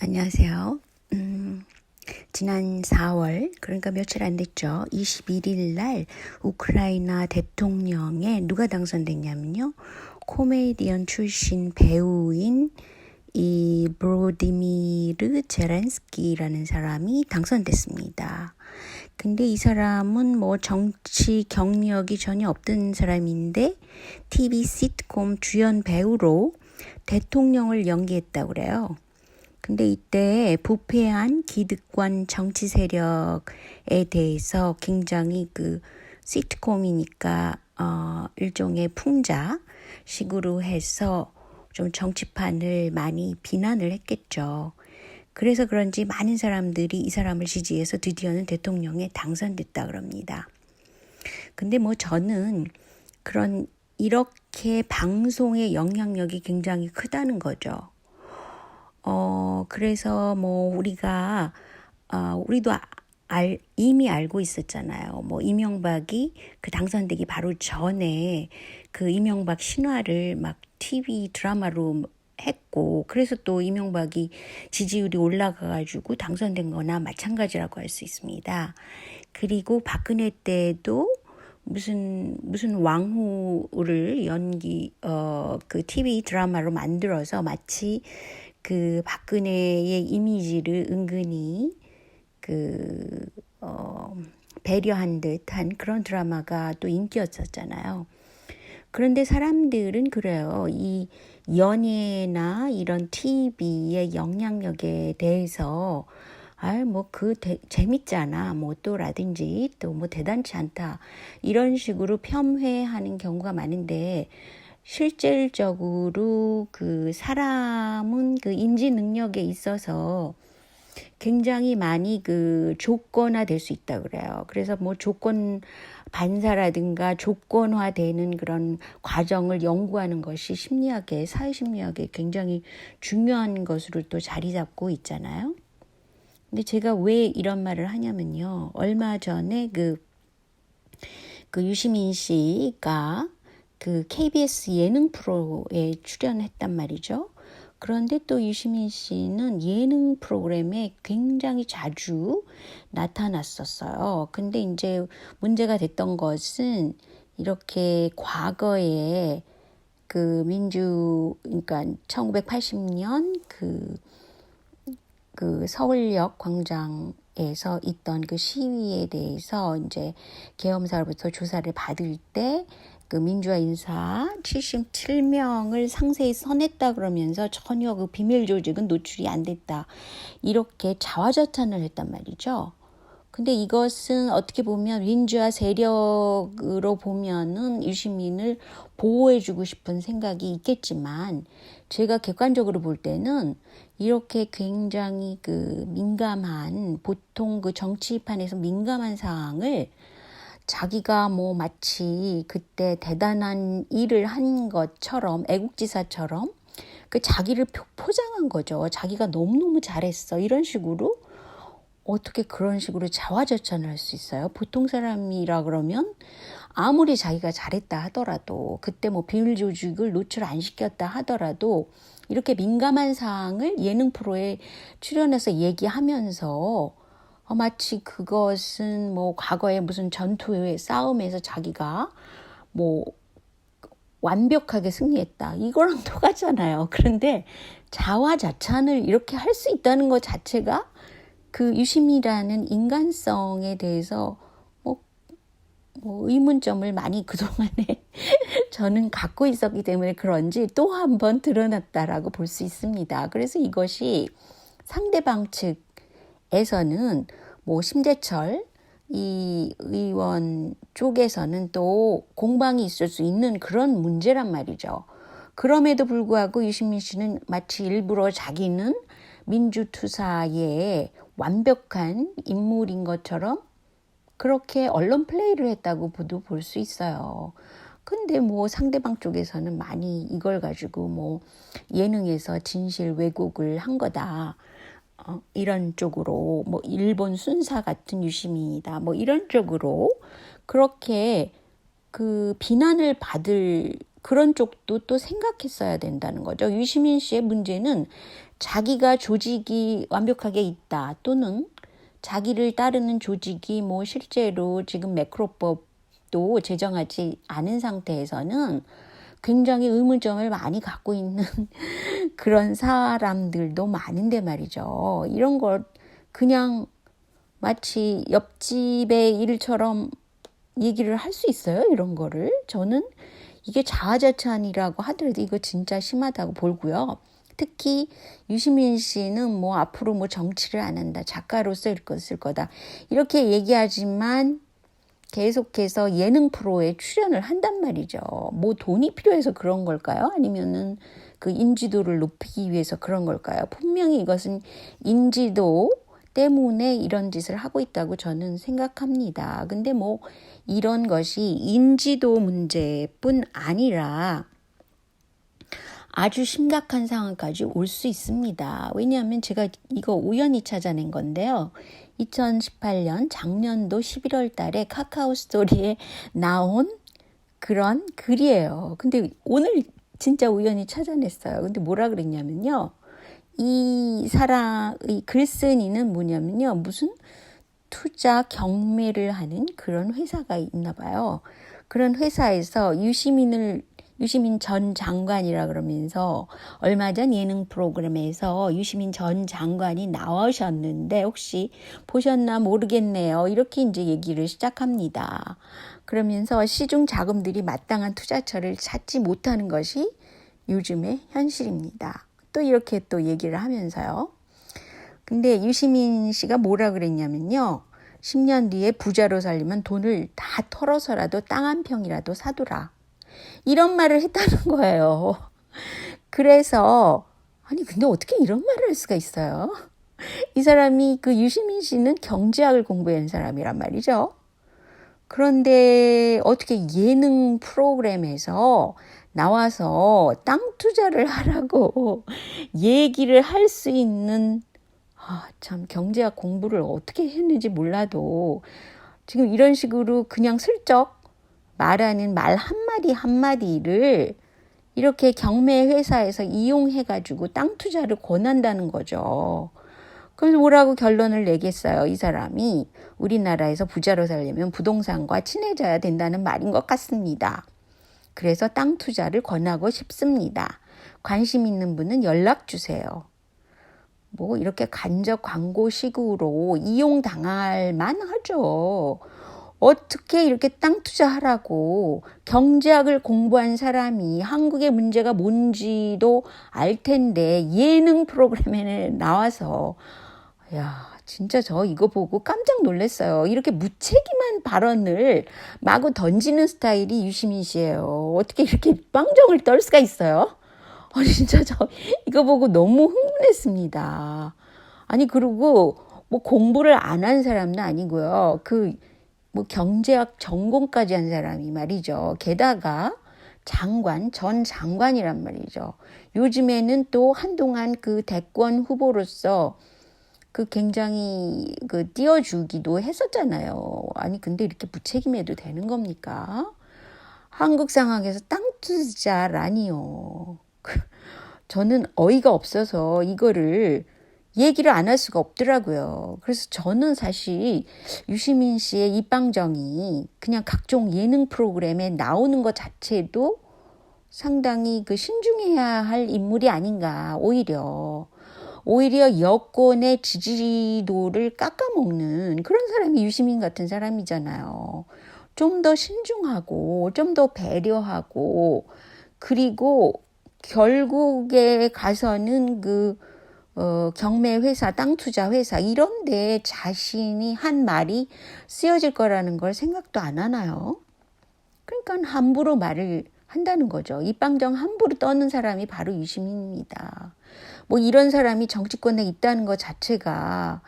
안녕하세요. 지난 4월, 그러니까 며칠 안 됐죠. 21일 날 우크라이나 대통령에 누가 당선됐냐면요. 코미디언 출신 배우인 이 브로디미르 제렌스키라는 사람이 당선됐습니다. 근데 이 사람은 뭐 정치 경력이 전혀 없던 사람인데 TV 시트콤 주연 배우로 대통령을 연기했다고 그래요. 근데 이때 부패한 기득권 정치 세력에 대해서 굉장히 그 시트콤이니까 일종의 풍자식으로 해서 좀 정치판을 많이 비난을 했겠죠. 그래서 그런지 많은 사람들이 이 사람을 지지해서 드디어는 대통령에 당선됐다 그럽니다. 근데 뭐 저는 이렇게 방송의 영향력이 굉장히 크다는 거죠. 그래서 뭐 우리도 이미 알고 있었잖아요. 뭐 이명박이 그 당선되기 바로 전에 그 이명박 신화를 막 TV 드라마로 했고, 그래서 또 이명박이 지지율이 올라가가지고 당선된 거나 마찬가지라고 할 수 있습니다. 그리고 박근혜 때도 무슨 왕후를 그 TV 드라마로 만들어서 마치 그 박근혜의 이미지를 은근히 배려한 듯한 그런 드라마가 또 인기였었잖아요. 그런데 사람들은 그래요. 이 연예나 이런 TV의 영향력에 대해서 재밌잖아. 뭐 또라든지 또 뭐 대단치 않다. 이런 식으로 폄훼하는 경우가 많은데 실질적으로 그 사람은 그 인지 능력에 있어서 굉장히 많이 그 조건화될 수 있다 그래요. 그래서 뭐 조건 반사라든가 조건화되는 그런 과정을 연구하는 것이 사회심리학에 굉장히 중요한 것으로 또 자리 잡고 있잖아요. 근데 제가 왜 이런 말을 하냐면요. 얼마 전에 그 유시민 씨가 그 KBS 예능 프로에 출연했단 말이죠. 그런데 또 유시민 씨는 예능 프로그램에 굉장히 자주 나타났었어요. 근데 이제 문제가 됐던 것은 이렇게 과거에 그러니까 1980년 그 서울역 광장에서 있던 그 시위에 대해서 이제 계엄사로부터 조사를 받을 때 그 민주화 인사 77명을 상세히 선했다 그러면서 전혀 그 비밀 조직은 노출이 안 됐다. 이렇게 자화자찬을 했단 말이죠. 근데 이것은 어떻게 보면 민주화 세력으로 보면은 유시민을 보호해주고 싶은 생각이 있겠지만 제가 객관적으로 볼 때는 이렇게 굉장히 그 보통 그 정치판에서 민감한 사항을 자기가 뭐 마치 그때 대단한 일을 한 것처럼 애국지사처럼 그 자기를 포장한 거죠. 자기가 너무너무 잘했어. 이런 식으로 어떻게 그런 식으로 자화자찬을 할 수 있어요? 보통 사람이라 그러면 아무리 자기가 잘했다 하더라도 그때 뭐 비밀 조직을 노출 안 시켰다 하더라도 이렇게 민감한 사항을 예능 프로에 출연해서 얘기하면서 마치 그것은 뭐 과거에 무슨 전투의 싸움에서 자기가 뭐 완벽하게 승리했다. 이거랑 똑같잖아요. 그런데 자화자찬을 이렇게 할 수 있다는 것 자체가 그 유심이라는 인간성에 대해서 뭐 의문점을 많이 그동안에 저는 갖고 있었기 때문에 그런지 또 한 번 드러났다라고 볼 수 있습니다. 그래서 이것이 상대방 측에서는 뭐 심재철 이 의원 쪽에서는 또 공방이 있을 수 있는 그런 문제란 말이죠. 그럼에도 불구하고 유시민 씨는 마치 일부러 자기는 민주투사의 완벽한 인물인 것처럼 그렇게 언론 플레이를 했다고 볼 수 있어요. 근데 뭐 상대방 쪽에서는 많이 이걸 가지고 뭐 예능에서 진실 왜곡을 한 거다. 이런 쪽으로 뭐 일본 순사 같은 유시민이다. 뭐 이런 쪽으로 그렇게 그 비난을 받을 그런 쪽도 또 생각했어야 된다는 거죠. 유시민 씨의 문제는 자기가 조직이 완벽하게 있다 또는 자기를 따르는 조직이 뭐 실제로 지금 매크로법도 제정하지 않은 상태에서는 굉장히 의문점을 많이 갖고 있는 그런 사람들도 많은데 말이죠. 이런 걸 그냥 마치 옆집의 일처럼 얘기를 할 수 있어요? 이런 거를. 저는 이게 자화자찬이라고 하더라도 이거 진짜 심하다고 보고요. 특히 유시민 씨는 뭐 앞으로 뭐 정치를 안 한다. 작가로서 쓸 거다. 이렇게 얘기하지만 계속해서 예능 프로에 출연을 한단 말이죠. 뭐 돈이 필요해서 그런 걸까요? 아니면은 그 인지도를 높이기 위해서 그런 걸까요? 분명히 이것은 인지도 때문에 이런 짓을 하고 있다고 저는 생각합니다. 근데 뭐 이런 것이 인지도 문제뿐 아니라 아주 심각한 상황까지 올 수 있습니다. 왜냐하면 제가 이거 우연히 찾아낸 건데요. 2018년 작년도 11월 달에 카카오 스토리에 나온 그런 글이에요. 근데 오늘 진짜 우연히 찾아냈어요. 근데 뭐라 그랬냐면요. 이 글쓴이는 뭐냐면요. 무슨 투자 경매를 하는 그런 회사가 있나 봐요. 그런 회사에서 유시민 전 장관이라 그러면서 얼마 전 예능 프로그램에서 유시민 전 장관이 나오셨는데 혹시 보셨나 모르겠네요. 이렇게 이제 얘기를 시작합니다. 그러면서 시중 자금들이 마땅한 투자처를 찾지 못하는 것이 요즘의 현실입니다. 또 이렇게 또 얘기를 하면서요. 근데 유시민 씨가 뭐라 그랬냐면요. 10년 뒤에 부자로 살려면 돈을 다 털어서라도 땅 한 평이라도 사두라. 이런 말을 했다는 거예요. 그래서 아니 근데 어떻게 이런 말을 할 수가 있어요? 이 사람이 그 유시민 씨는 경제학을 공부한 사람이란 말이죠. 그런데 어떻게 예능 프로그램에서 나와서 땅 투자를 하라고 얘기를 할 수 있는 참 경제학 공부를 어떻게 했는지 몰라도 지금 이런 식으로 그냥 슬쩍 말하는 말 한마디 한마디를 이렇게 경매 회사에서 이용해가지고 땅 투자를 권한다는 거죠. 그래서 뭐라고 결론을 내겠어요. 이 사람이 우리나라에서 부자로 살려면 부동산과 친해져야 된다는 말인 것 같습니다. 그래서 땅 투자를 권하고 싶습니다. 관심 있는 분은 연락 주세요. 뭐 이렇게 간접 광고식으로 이용당할 만하죠. 어떻게 이렇게 땅 투자하라고 경제학을 공부한 사람이 한국의 문제가 뭔지도 알 텐데 예능 프로그램에 나와서 야 진짜 저 이거 보고 깜짝 놀랐어요. 이렇게 무책임한 발언을 마구 던지는 스타일이 유시민 씨예요. 어떻게 이렇게 빵정을 떨 수가 있어요? 진짜 저 이거 보고 너무 흥분했습니다. 아니 그리고 뭐 공부를 안 한 사람은 아니고요. 뭐 경제학 전공까지 한 사람이 말이죠. 게다가 전 장관이란 말이죠. 요즘에는 또 한동안 그 대권 후보로서 그 굉장히 띄워주기도 했었잖아요. 아니 근데 이렇게 무책임해도 되는 겁니까? 한국 상황에서 땅 투자라니요. 저는 어이가 없어서 이거를 얘기를 안 할 수가 없더라고요. 그래서 저는 사실 유시민 씨의 입방정이 그냥 각종 예능 프로그램에 나오는 것 자체도 상당히 신중해야 할 인물이 아닌가. 오히려 여권의 지지도를 깎아먹는 그런 사람이 유시민 같은 사람이잖아요. 좀 더 신중하고 좀 더 배려하고 그리고 결국에 가서는 경매 회사, 땅 투자 회사 이런 데 자신이 한 말이 쓰여질 거라는 걸 생각도 안 하나요? 그러니까 함부로 말을 한다는 거죠. 입방정 함부로 떠는 사람이 바로 유시민입니다. 뭐 이런 사람이 정치권에 있다는 것 자체가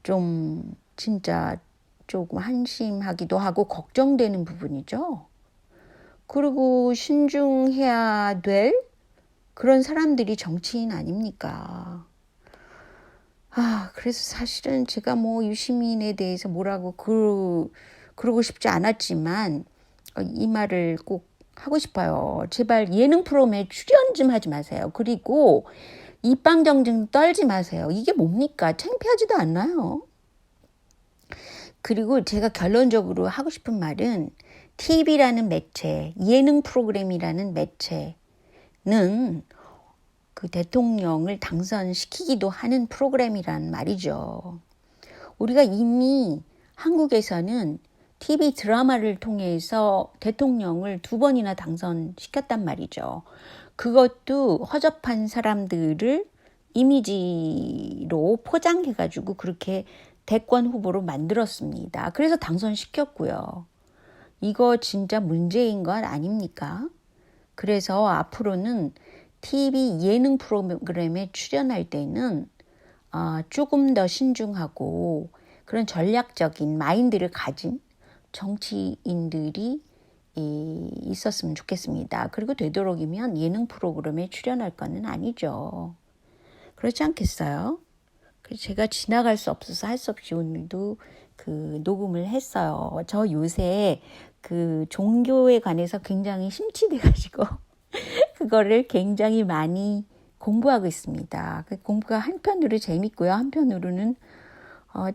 좀 진짜 조금 한심하기도 하고 걱정되는 부분이죠. 그리고 신중해야 될 그런 사람들이 정치인 아닙니까? 그래서 사실은 제가 뭐 유시민에 대해서 뭐라고 그러고 싶지 않았지만 이 말을 꼭 하고 싶어요. 제발 예능 프로그램에 출연 좀 하지 마세요. 그리고 입방정증 떨지 마세요. 이게 뭡니까? 창피하지도 않나요? 그리고 제가 결론적으로 하고 싶은 말은 TV라는 매체, 예능 프로그램이라는 매체는 그 대통령을 당선시키기도 하는 프로그램이란 말이죠. 우리가 이미 한국에서는 TV 드라마를 통해서 대통령을 2번이나 당선시켰단 말이죠. 그것도 허접한 사람들을 이미지로 포장해가지고 그렇게 대권 후보로 만들었습니다. 그래서 당선시켰고요. 이거 진짜 문제인 것 아닙니까? 그래서 앞으로는 TV 예능 프로그램에 출연할 때는 조금 더 신중하고 그런 전략적인 마인드를 가진 정치인들이 있었으면 좋겠습니다. 그리고 되도록이면 예능 프로그램에 출연할 거는 아니죠. 그렇지 않겠어요? 그래서 제가 지나갈 수 없어서 할 수 없이 오늘도 그 녹음을 했어요. 저 요새 그 종교에 관해서 굉장히 심취돼가지고 그거를 굉장히 많이 공부하고 있습니다. 그 공부가 한편으로 재밌고요. 한편으로는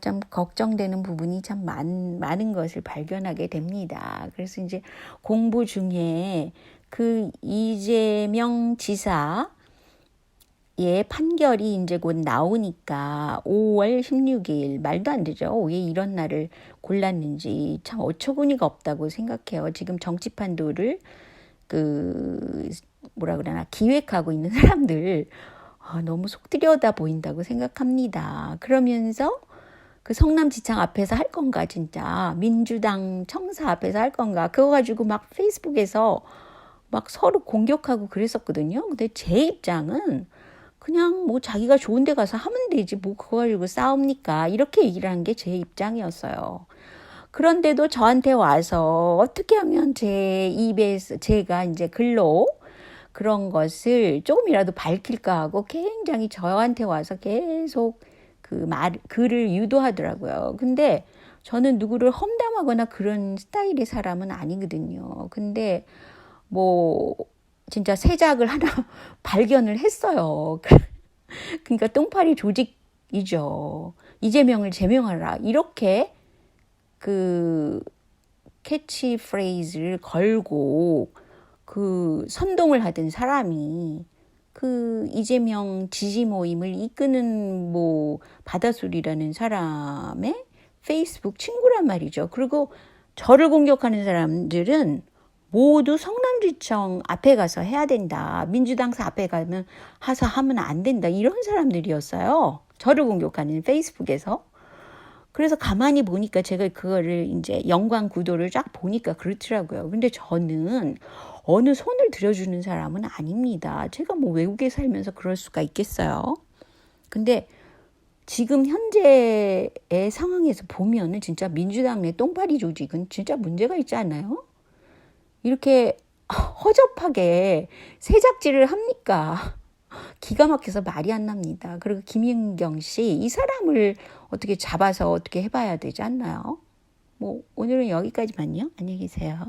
참 걱정되는 부분이 참 많은 것을 발견하게 됩니다. 그래서 이제 공부 중에 그 이재명 지사의 판결이 이제 곧 나오니까 5월 16일 말도 안 되죠. 왜 이런 날을 골랐는지 참 어처구니가 없다고 생각해요. 지금 정치판도를 기획하고 있는 사람들 너무 속 들여다 보인다고 생각합니다. 그러면서 그 성남지청 앞에서 할 건가 진짜 민주당 청사 앞에서 할 건가 그거 가지고 막 페이스북에서 막 서로 공격하고 그랬었거든요. 근데 제 입장은 그냥 뭐 자기가 좋은 데 가서 하면 되지 뭐 그거 가지고 싸웁니까 이렇게 얘기를 한 게 제 입장이었어요. 그런데도 저한테 와서 어떻게 하면 제 입에서 제가 이제 글로 그런 것을 조금이라도 밝힐까 하고 굉장히 저한테 와서 계속 글을 유도하더라고요. 근데 저는 누구를 험담하거나 그런 스타일의 사람은 아니거든요. 근데 뭐 진짜 새작을 하나 발견을 했어요. 그러니까 똥파리 조직이죠. 이재명을 제명하라. 이렇게 그 캐치프레이즈를 걸고 그 선동을 하던 사람이 그 이재명 지지 모임을 이끄는 뭐 바다소리라는 사람의 페이스북 친구란 말이죠. 그리고 저를 공격하는 사람들은 모두 성남지청 앞에 가서 해야 된다. 민주당사 앞에 가면 하면 안 된다. 이런 사람들이었어요. 저를 공격하는 페이스북에서. 그래서 가만히 보니까 제가 그거를 이제 연관 구도를 쫙 보니까 그렇더라고요. 근데 저는 어느 손을 들어주는 사람은 아닙니다. 제가 뭐 외국에 살면서 그럴 수가 있겠어요. 근데 지금 현재의 상황에서 보면은 진짜 민주당 내 똥파리 조직은 진짜 문제가 있지 않나요? 이렇게 허접하게 새작질을 합니까? 기가 막혀서 말이 안 납니다. 그리고 김윤경 씨, 이 사람을 어떻게 잡아서 어떻게 해봐야 되지 않나요? 뭐 오늘은 여기까지만요. 안녕히 계세요.